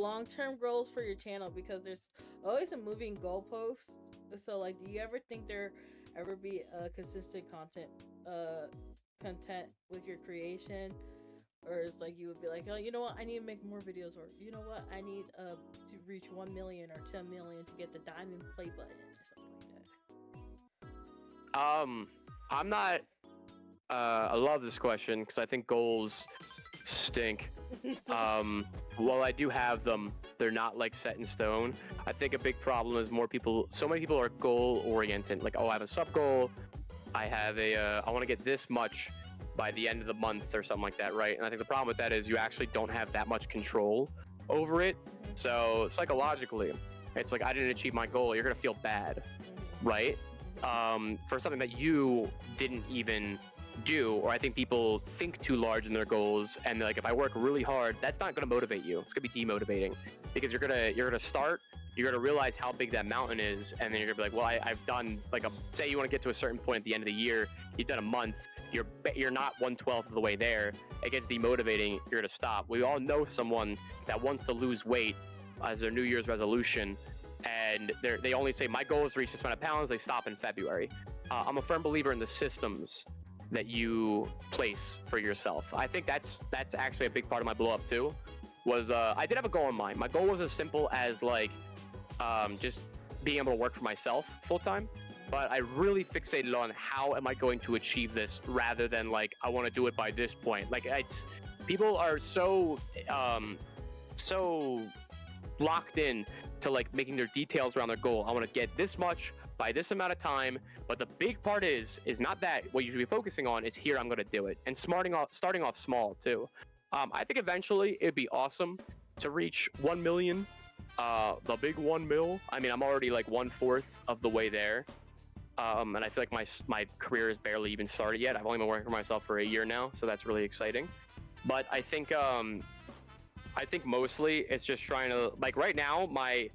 long-term goals for your channel? Because there's always a moving goalpost. So like, do you ever think there ever be a consistent content with your creation, or it's like you would be like, oh, you know what, I need to make more videos, or you know what, I need to reach 1 million or 10 million to get the diamond play button or something like that? I'm not. I love this question because I think goals stink. While I do have them, they're not like set in stone. I think a big problem is so many people are goal oriented. Like, oh, I have a sub goal. I have I want to get this much by the end of the month or something like that, right? And I think the problem with that is you actually don't have that much control over it. So psychologically, it's like, I didn't achieve my goal. You're gonna feel bad, right? For something that you didn't even do. Or I think people think too large in their goals, and they're like, if I work really hard, that's not going to motivate you. It's going to be demotivating, because you're gonna start, you're gonna realize how big that mountain is, and then you're gonna be like, well, I've done like say you want to get to a certain point at the end of the year, you've done a month, you're not 1/12 of the way there. It gets demotivating. You're gonna stop. We all know someone that wants to lose weight as their New Year's resolution, and they only say, my goal is to reach this amount of pounds. They stop in February. I'm a firm believer in the systems that you place for yourself. I think that's actually a big part of my blow up too. Was I did have a goal in mind. My goal was as simple as like just being able to work for myself full time. But I really fixated on how am I going to achieve this, rather than like, I want to do it by this point. Like, people are so locked in to like making their details around their goal. I want to get this much by this amount of time. But the big part is not that. What you should be focusing on is, here, I'm going to do it, and starting off small too. I think eventually it'd be awesome to reach 1 million, the big 1 mil. I mean, I'm already like 1/4 of the way there. And I feel like my career has barely even started yet. I've only been working for myself for a year now, so that's really exciting. But I think mostly it's just trying to, like, right now my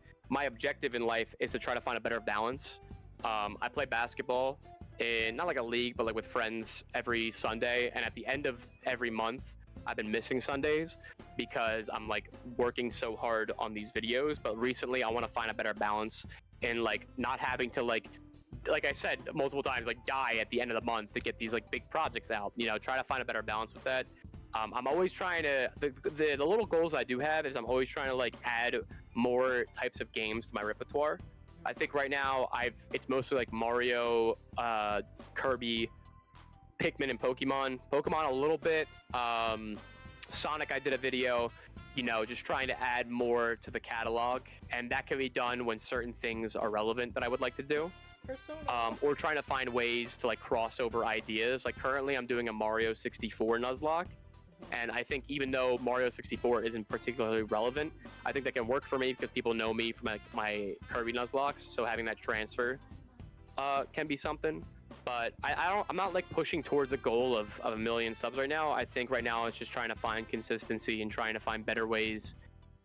objective in life is to try to find a better balance. I play basketball in not like a league, but like with friends every Sunday, and at the end of every month, I've been missing Sundays because I'm like working so hard on these videos. But recently, I want to find a better balance in like not having to like I said multiple times, like die at the end of the month to get these like big projects out. You know, try to find a better balance with that. I'm always trying to, the little goals I do have is I'm always trying to like add more types of games to my repertoire. I think right now it's mostly like Mario, Kirby, Pikmin, and Pokemon. Pokemon a little bit. Sonic, I did a video, you know, just trying to add more to the catalog, and that can be done when certain things are relevant that I would like to do. Or trying to find ways to like cross over ideas. Like currently I'm doing a Mario 64 Nuzlocke, and I think even though Mario 64 isn't particularly relevant, I think that can work for me because people know me from like my Kirby Nuzlocks, so having that transfer can be something. But I'm not like pushing towards a goal of 1 million subs right now. I think right now it's just trying to find consistency and trying to find better ways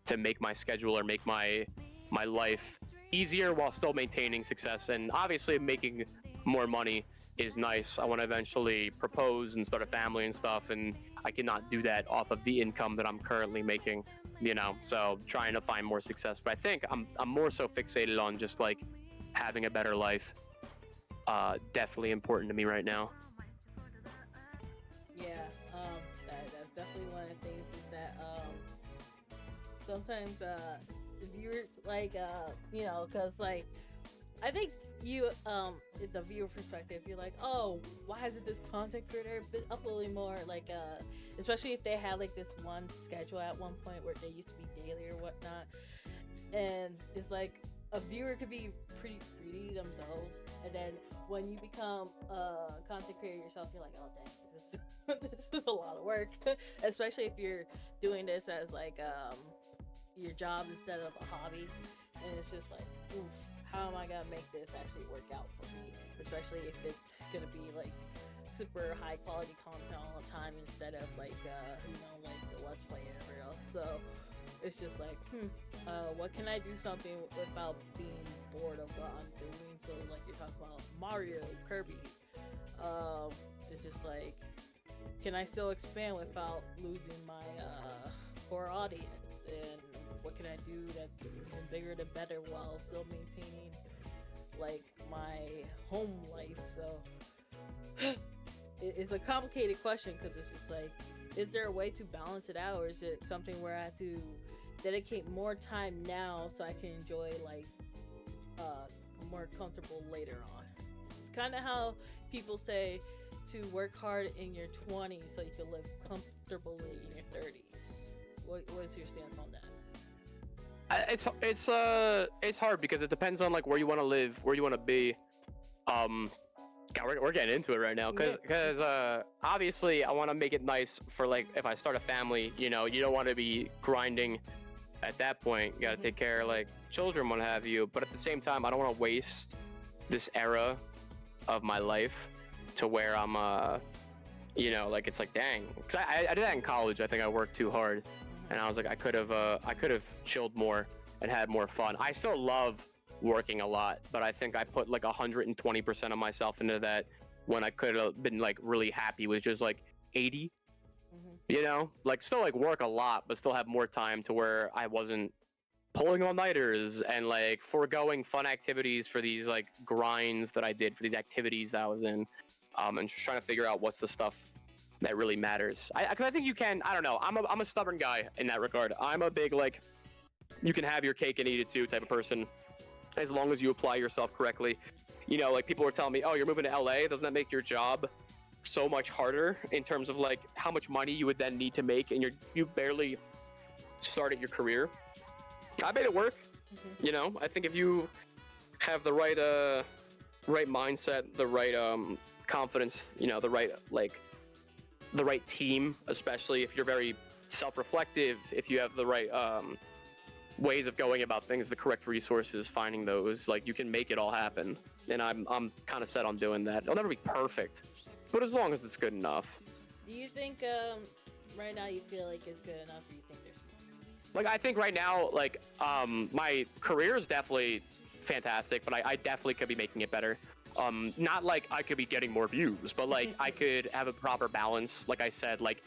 to make my schedule or make my life easier while still maintaining success. And obviously making more money is nice. I want to eventually propose and start a family and stuff, and I cannot do that off of the income that I'm currently making, you know, so trying to find more success. But I think I'm more so fixated on just like having a better life. Definitely important to me right now. Yeah, that's definitely one of the things is that sometimes the viewers like you know, because like I think you the viewer perspective, you're like, oh, why isn't this content creator been uploading more? Like especially if they had like this one schedule at one point where they used to be daily or whatnot, and it's like a viewer could be pretty greedy themselves, and then when you become a content creator yourself, you're like, oh dang, this is a lot of work. Especially if you're doing this as like your job instead of a hobby, and it's just like, oof, how am I gonna make this actually work out for me? Especially if it's gonna be like super high quality content all the time instead of like you know, like the Let's Play and everything else. So it's just like, what can I do something without being bored of what I'm doing? So like you're talking about Mario, Kirby, it's just like, can I still expand without losing my core audience? And what can I do that's even bigger and better while still maintaining like my home life. So it's a complicated question because it's just like, is there a way to balance it out, or is it something where I have to dedicate more time now so I can enjoy like more comfortable later on? It's kind of how people say to work hard in your 20s so you can live comfortably in your 30s. What's your stance on that? It's hard because it depends on like where you want to live, where you want to be. God, we're getting into it right now because obviously I want to make it nice for like if I start a family. You know, you don't want to be grinding at that point. You got to take care of like children, what have you. But at the same time, I don't want to waste this era of my life to where I'm you know, like it's like dang. Because I did that in college. I think I worked too hard, and I was like I could have chilled more and had more fun. I still love working a lot, but I think I put like 120% of myself into that when I could have been like really happy with just like 80. You know, like still like work a lot, but still have more time to where I wasn't pulling all-nighters and like foregoing fun activities for these like grinds that I did for these activities that I was in, and just trying to figure out what's the stuff that really matters. Because I think you can. I don't know. I'm a stubborn guy in that regard. I'm a big like you can have your cake and eat it too type of person, as long as you apply yourself correctly. You know, like people were telling me, oh, you're moving to LA, doesn't that make your job so much harder in terms of like how much money you would then need to make, and you barely started your career? I made it work. You know, I think if you have the right right mindset, the right confidence, you know, the right team, especially if you're very self-reflective, if you have the right ways of going about things, the correct resources, finding those, like you can make it all happen. And I'm kind of set on doing that. It'll never be perfect, but as long as it's good enough. Do you think right now you feel like it's good enough, or you think there's like I think right now like my career is definitely fantastic, but I definitely could be making it better. Not like I could be getting more views, but like I could have a proper balance. Like I said, like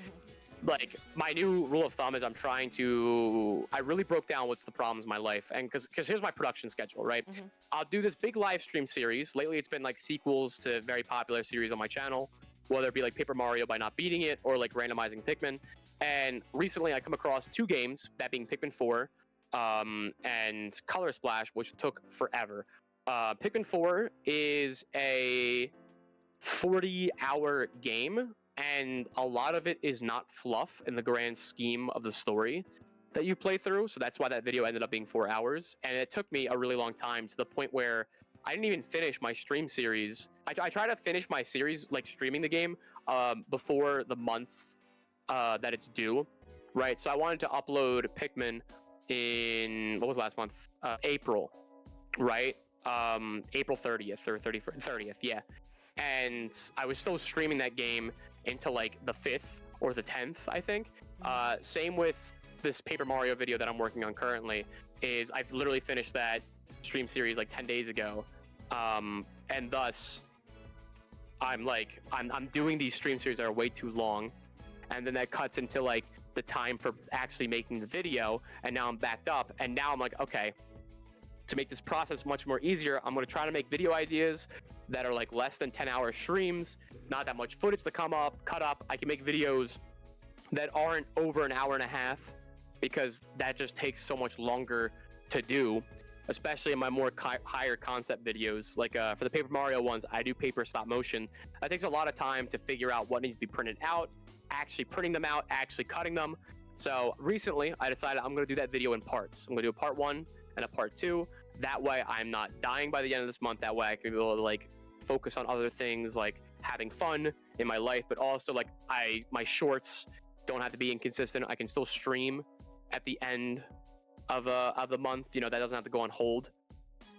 my new rule of thumb is I really broke down what's the problems in my life, and because here's my production schedule, right? I'll do this big live stream series. Lately it's been like sequels to very popular series on my channel, whether it be like Paper Mario by not beating it, or like randomizing Pikmin. And recently I come across two games, that being Pikmin 4 and Color Splash, which took forever. Pikmin 4 is a 40-hour game, and a lot of it is not fluff in the grand scheme of the story that you play through. So that's why that video ended up being 4 hours. And it took me a really long time, to the point where I didn't even finish my stream series. I try to finish my series, like streaming the game, before the month that it's due, right? So I wanted to upload Pikmin in, what was last month? April, right? April 30th or 30th, yeah. And I was still streaming that game until like the 5th or the 10th, I think. Same with this Paper Mario video that I'm working on currently. Is I've literally finished that stream series like 10 days ago, and thus I'm doing these stream series that are way too long, and then that cuts into like the time for actually making the video, and now I'm backed up, and now I'm like, okay, to make this process much more easier, I'm going to try to make video ideas that are like less than 10-hour streams, not that much footage to cut up. I can make videos that aren't over an hour and a half, because that just takes so much longer to do, especially in my more higher concept videos. Like for the Paper Mario ones, I do paper stop motion. That takes a lot of time to figure out what needs to be printed out, actually printing them out, actually cutting them. So recently I decided I'm going to do that video in parts. I'm going to do a part 1 and a part 2. That way I'm not dying by the end of this month. That way I can be able to like focus on other things, like having fun in my life, but also like my shorts don't have to be inconsistent. I can still stream at the end of the month. You know, that doesn't have to go on hold.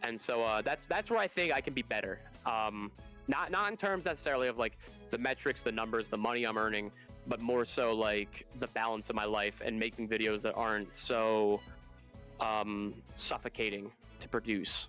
And so that's where I think I can be better. Not in terms necessarily of like the metrics, the numbers, the money I'm earning, but more so like the balance of my life and making videos that aren't so suffocating to produce.